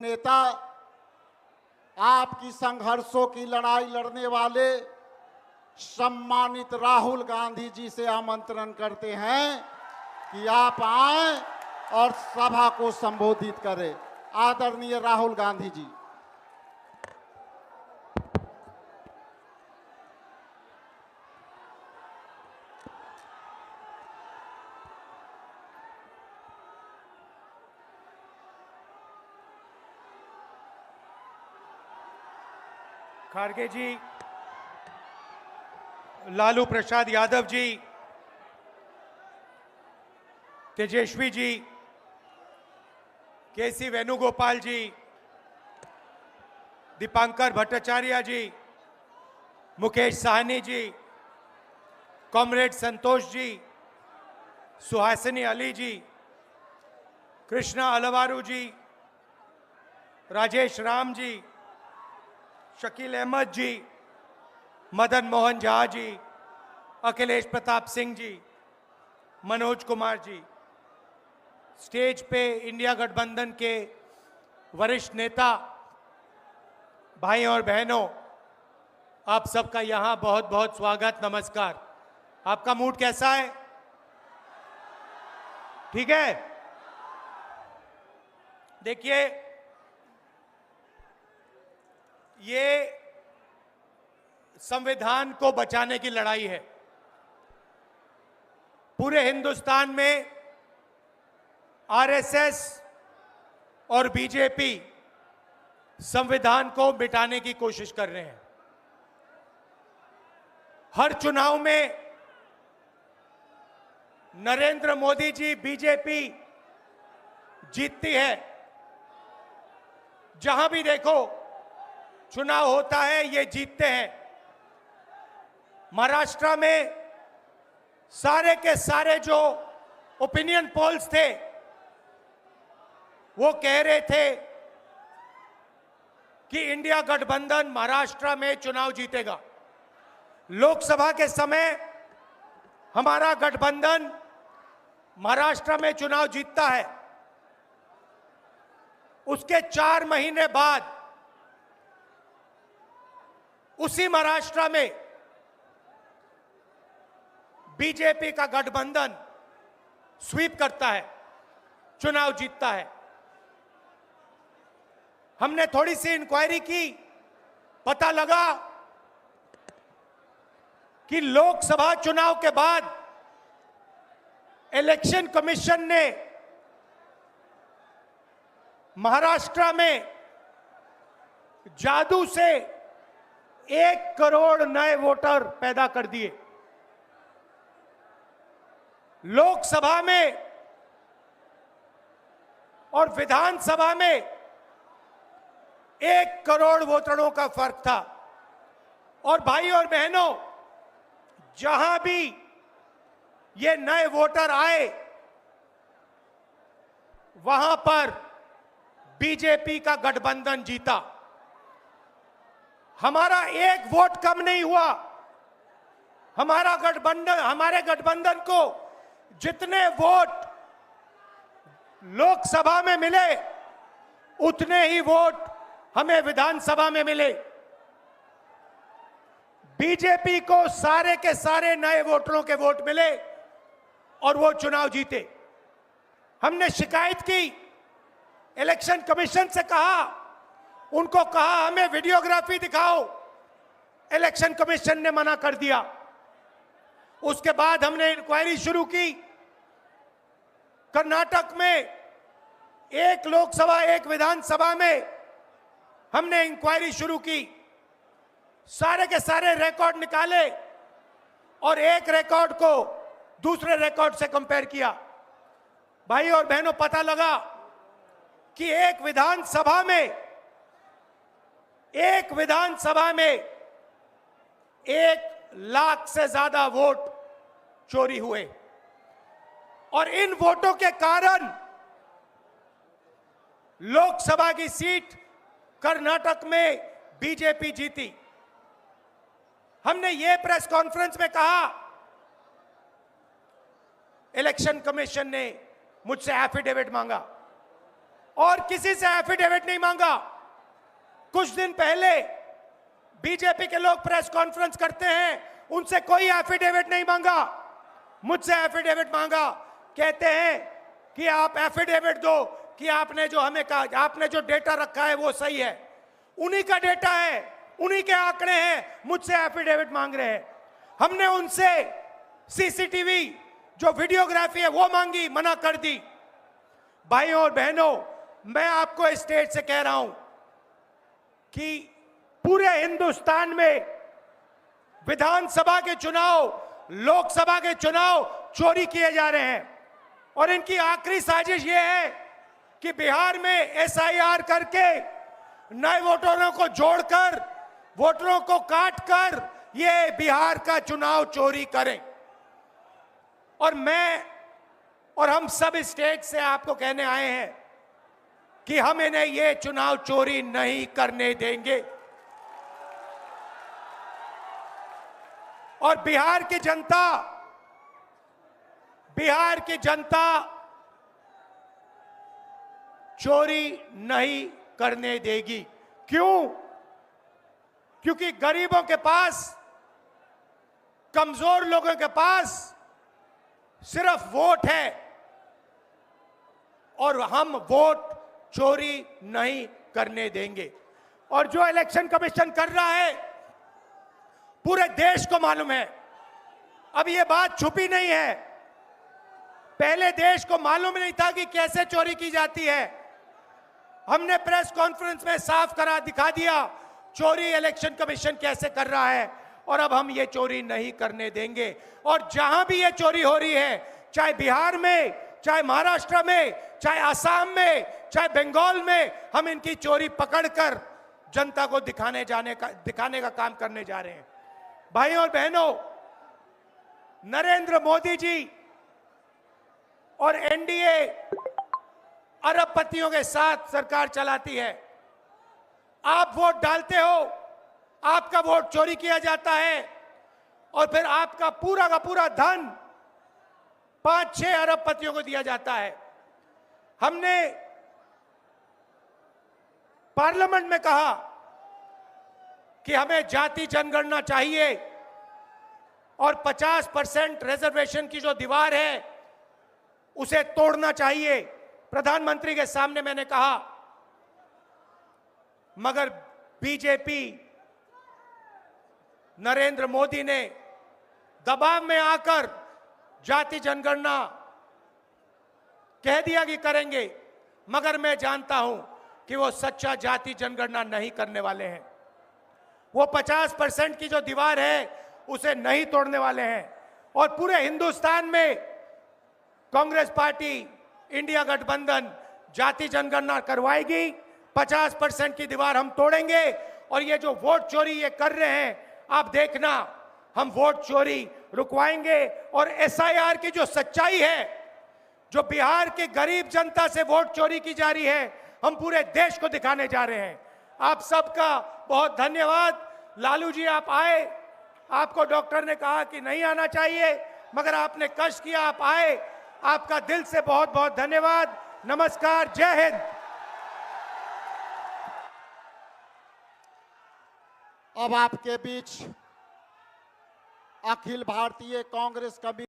नेता आपकी संघर्षों की लड़ाई लड़ने वाले सम्मानित राहुल गांधी जी से आमंत्रण करते हैं कि आप आएं और सभा को संबोधित करें। आदरणीय राहुल गांधी जी। खारगे जी, लालू प्रसाद यादव जी, तेजस्वी जी, केसी वेणुगोपाल जी, दीपांकर भट्टाचार्य जी, मुकेश साहनी जी, कॉमरेड संतोष जी, सुहासिनी अली जी, कृष्णा अलवारू जी, राजेश राम जी, शकील अहमद जी, मदन मोहन झा जी, अखिलेश प्रताप सिंह जी, मनोज कुमार जी, स्टेज पे इंडिया गठबंधन के वरिष्ठ नेता भाई और बहनों, आप सबका यहां बहुत बहुत स्वागत, नमस्कार। आपका मूड कैसा है? ठीक है। देखिए, ये संविधान को बचाने की लड़ाई है। पूरे हिंदुस्तान में आरएसएस और बीजेपी संविधान को मिटाने की कोशिश कर रहे हैं। हर चुनाव में नरेंद्र मोदी जी, बीजेपी जीतती है। जहां भी देखो चुनाव होता है, ये जीतते हैं। महाराष्ट्र में सारे के सारे जो ओपिनियन पोल्स थे वो कह रहे थे कि इंडिया गठबंधन महाराष्ट्र में चुनाव जीतेगा। लोकसभा के समय हमारा गठबंधन महाराष्ट्र में चुनाव जीतता है। उसके 4 महीने बाद उसी महाराष्ट्र में बीजेपी का गठबंधन स्वीप करता है, चुनाव जीतता है। हमने थोड़ी सी इंक्वायरी की, पता लगा कि लोकसभा चुनाव के बाद इलेक्शन कमीशन ने महाराष्ट्र में जादू से 1 करोड़ नए वोटर पैदा कर दिए। लोकसभा में और विधानसभा में 1 करोड़ वोटरों का फर्क था। और भाई और बहनों, जहां भी ये नए वोटर आए वहां पर बीजेपी का गठबंधन जीता। हमारा 1 वोट कम नहीं हुआ। हमारे गठबंधन को जितने वोट लोकसभा में मिले उतने ही वोट हमें विधानसभा में मिले। बीजेपी को सारे के सारे नए वोटरों के वोट मिले और वो चुनाव जीते। हमने शिकायत की, इलेक्शन कमीशन से कहा, उनको कहा हमें वीडियोग्राफी दिखाओ। इलेक्शन कमीशन ने मना कर दिया। उसके बाद हमने इंक्वायरी शुरू की। कर्नाटक में 1 लोकसभा 1 विधानसभा में हमने इंक्वायरी शुरू की। सारे के सारे रिकॉर्ड निकाले और एक रिकॉर्ड को दूसरे रिकॉर्ड से कंपेयर किया। भाई और बहनों, पता लगा कि एक विधानसभा में 1 लाख से ज्यादा वोट चोरी हुए। और इन वोटों के कारण लोकसभा की सीट कर्नाटक में बीजेपी जीती। हमने ये प्रेस कॉन्फ्रेंस में कहा, इलेक्शन कमीशन ने मुझसे एफिडेविट मांगा और किसी से एफिडेविट नहीं मांगा। कुछ दिन पहले बीजेपी के लोग प्रेस कॉन्फ्रेंस करते हैं, उनसे कोई एफिडेविट नहीं मांगा, मुझसे एफिडेविट मांगा। कहते हैं कि आप एफिडेविट दो कि आपने जो हमें कहा, आपने जो डेटा रखा है वो सही है। उन्हीं का डेटा है, उन्हीं के आंकड़े हैं, मुझसे एफिडेविट मांग रहे हैं। हमने उनसे सीसीटीवी जो वीडियोग्राफी है वो मांगी, मना कर दी। भाइयों और बहनों, मैं आपको इस स्टेज से कह रहा हूं कि पूरे हिंदुस्तान में विधानसभा के चुनाव, लोकसभा के चुनाव चोरी किए जा रहे हैं और इनकी आखिरी साजिश यह है कि बिहार में एसआईआर करके नए वोटरों को जोड़कर, वोटरों को काटकर ये बिहार का चुनाव चोरी करें। और मैं और हम सब इस स्टेज से आपको कहने आए हैं कि हम इन्हें ये चुनाव चोरी नहीं करने देंगे। और बिहार की जनता चोरी नहीं करने देगी। क्यों? क्योंकि गरीबों के पास, कमजोर लोगों के पास सिर्फ वोट है और हम वोट चोरी नहीं करने देंगे। और जो इलेक्शन कमीशन कर रहा है पूरे देश को मालूम है। अब ये बात छुपी नहीं है, पहले देश को मालूम नहीं था कि कैसे चोरी की जाती है। हमने प्रेस कॉन्फ्रेंस में साफ करा दिखा दिया चोरी इलेक्शन कमीशन कैसे कर रहा है, और अब हम ये चोरी नहीं करने देंगे। और जहां भी ये चोरी हो रही है, चाहे बिहार में, चाहे महाराष्ट्र में, चाहे असम में, चाहे बंगाल में, हम इनकी चोरी पकड़कर जनता को दिखाने का काम करने जा रहे हैं। भाइयों और बहनों, नरेंद्र मोदी जी और एनडीए अरबपतियों के साथ सरकार चलाती है। आप वोट डालते हो, आपका वोट चोरी किया जाता है और फिर आपका पूरा का पूरा धन 5-6 अरबपतियों को दिया जाता है। हमने पार्लियामेंट में कहा कि हमें जाति जनगणना चाहिए और 50% रिजर्वेशन की जो दीवार है उसे तोड़ना चाहिए। प्रधानमंत्री के सामने मैंने कहा, मगर बीजेपी, नरेंद्र मोदी ने दबाव में आकर जाति जनगणना कह दिया कि करेंगे। मगर मैं जानता हूं कि वो सच्चा जाति जनगणना नहीं करने वाले हैं। वो 50% की जो दीवार है उसे नहीं तोड़ने वाले हैं। और पूरे हिंदुस्तान में कांग्रेस पार्टी, इंडिया गठबंधन जाति जनगणना करवाएगी। 50% की दीवार हम तोड़ेंगे। और ये जो वोट चोरी ये कर रहे हैं, आप देखना, हम वोट चोरी रुकवाएंगे। और एसआईआर की जो सच्चाई है, जो बिहार के गरीब जनता से वोट चोरी की जा रही है, हम पूरे देश को दिखाने जा रहे हैं। आप सबका बहुत धन्यवाद। लालू जी, आप आए, आपको डॉक्टर ने कहा कि नहीं आना चाहिए, मगर आपने कष्ट किया, आप आए। आपका दिल से बहुत बहुत धन्यवाद। नमस्कार, जय हिंद। अब आपके बीच अखिल भारतीय कांग्रेस कमेटी